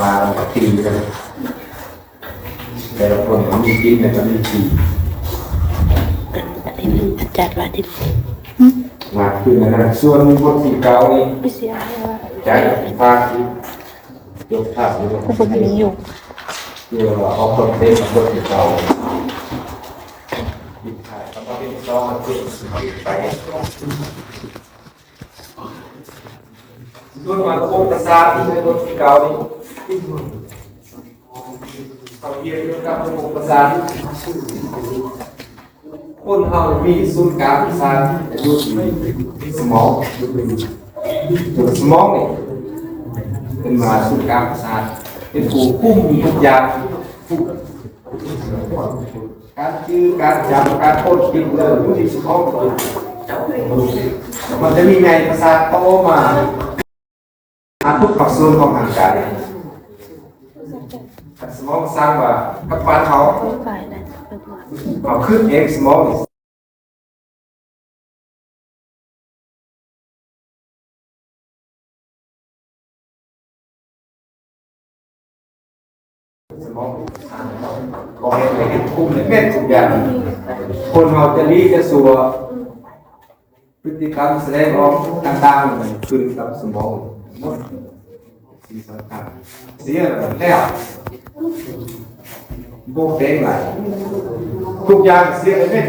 มาตีกันแต่ละคนก็มีกินแต่ก็มีตีอันนี้มันจัดว่าที่มาขึ้นนะส่วนคนที่เก่านี่ไม่เสียว่าใจภาคที่ยกภาพนี้ก็ผมมีอยู่เดี๋ยวเอาคนเต็มคนที่เก่าดิถ่ายแล้วก็เป็นซ้อมมาเก็บไปส่วนมาโคตรศาสตร์ที่เป็นคนที่เก่านี่เขาเรียนเรื่องการระบบประสาทคนเรามีศูนย์กลางประสาทอยู่ที่สมองตัวสมองนี่เป็นมาศูนย์กลางประสาทเป็นผู้คุมทุกอย่างการชื่อการจำการพูดกินเลยอยู่ที่สมองมันจะมีไงประสาทโตมาทุกส่วนของร่างกายสมองสร้างว่ากับบ้านเขาเอาขึ้นเองสมองสมองก็เห็นเห็นคุมเม็ดทุกอย่างคนเราจะรีจะสัวพฤติกรรมแสดงออกต่างๆขึ้นกับสมองหมดสิ่งสำคัญเสียแล้วโบกเด้งไหลทุกอย่างเสียเลยเนี่ย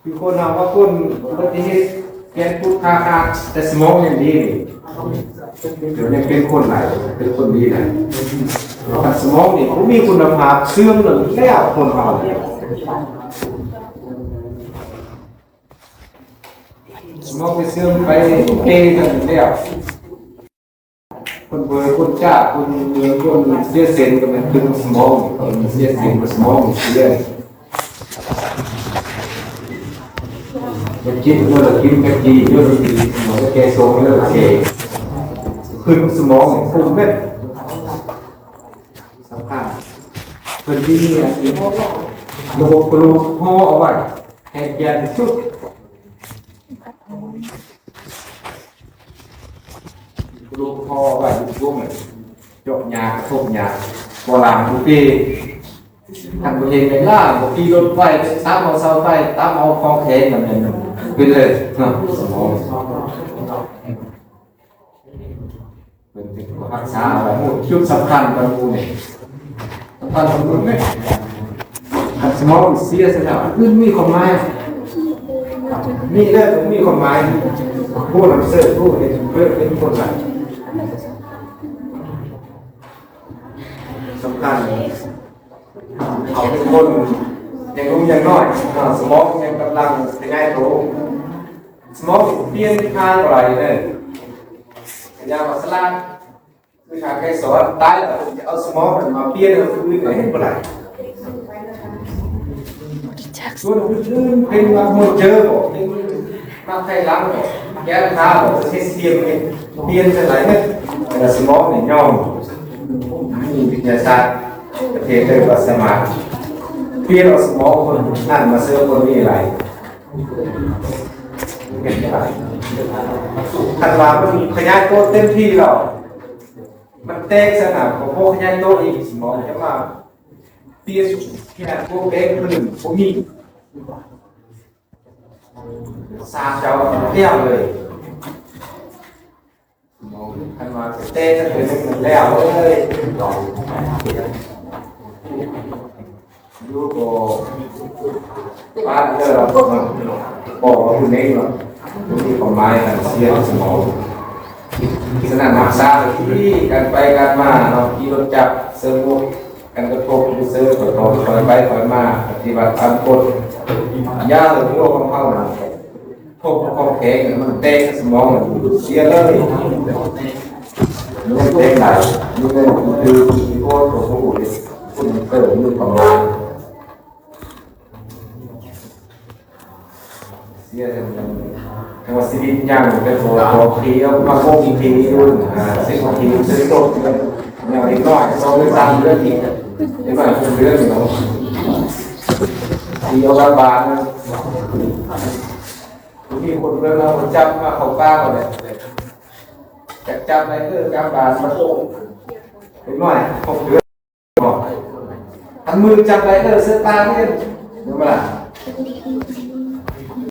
คือคนเราว่าคนปฏิเหตุแกนพูดคาแต่สมองยังดีเดี๋ยวยังเป็นคนไหนเป็นคนดีไหนแต่สมองนี่เขามีคุณภาพเสื่อมหนึ่งแล้วคนเราสมองไปเสื่อมไปเกย์กันแล้วคนเบอร์คนจ้าคนเบอร์คนเสียเซนก็เป็นตึงสมองคนเสียเซนกับสมองเสียจะกินเมื่อกินกะทิเยอะดีสมองแกโซ่เยอะเกย์ขึ้นสมองฟุ้งเม็ดสำคัญเป็นที่นี่ระบบกระดูกห่อเอาไว้ให้แกนสุดลูกพ่อว่าลูกพวกมันจบยาทบยาโบราณทุกปีทำตัวเองเป็นล่าบางทีรถไฟตามเอาเสาไฟตามเอาคลองเทนแบบนี้เป็นเลยสมองเป็นรักษาอะไรหมดชุดสำคัญบางคนเนี่ยสำคัญบางคนเนี่ยสมองเสียสแล้วขึ้นมีความหมายมีเรื่องมีความหมายผู้นำเสนอผู้เห็นเพื่อเป็นคนไหนสำคัญเขาเป็นคนยังรู้ยังน้อยสมองยังกำลังเป็นไงโตสมองเปลี่ยนทางอะไรเนี่ยยามาสลาคือทางใครสอนตายแล้วจะเอาสมองมาเปลี่ยนเอาคือไหนเป็นไรส่วนอื่นเป็นมาหมดเจอบอกมาใครล้างบอกแก้ข้าวบอกเสียมเนี่ยเปลี่ยนเป็นไรเนี่ยแต่สมองเนี่ยย่อมมีวิทยาศาสตร์ประเทศเรียกว่าสมาธิเปลี่ยนเอาสมองคนนั่นมาเสื้อคนนี้อะไรเป็นอะไรขันว่ามันขยายตัวเต็มที่หรอกมันแตกสนามของพวกขยายตัวอีกสมองจะมาเปลี่ยนขนาดพวกเด็กคนหนึ่งพวกนี้สามเจ้าเที่ยวเลยขันว่าเต้จะเป็นหนึ่งแล้วเลยยูโกบ้านเจอบอกว่าคุณเองหรอที่ของไม้กันเสียสมองขนาดหนักซ่าที่กันไปกันมาเราขี่รถจับเซิร์ฟกันกระทบเซิร์ฟกระทบคอยไปคอยมาปฏิบัติตามกฎย่าหรือพวกของเขาพวกของแข็งมันเตะสมองเสียเลยมันเตะไหลมันคือพวกของผู้คุณเกิดมือของเราเสียเลยแต่ว่าสิ่งอย่างเป็นตัวทีเอามาโค้งทีด้วยสิ่งของทีสิ่งโตอย่างนี้ก็ต้องเรื่องตามเรื่องทีนี่หมายถึงเรื่องอยู่แล้วทีเอาบางมีคนเรื่องเราจับมาเขาป้าเขาเนี่ย จับอะไรก็จับบาสมาเห็นหน่อย6 เดือนทำมือจับอะไรก็เสื้อตาเนี่ยรู้ไหมล่ะ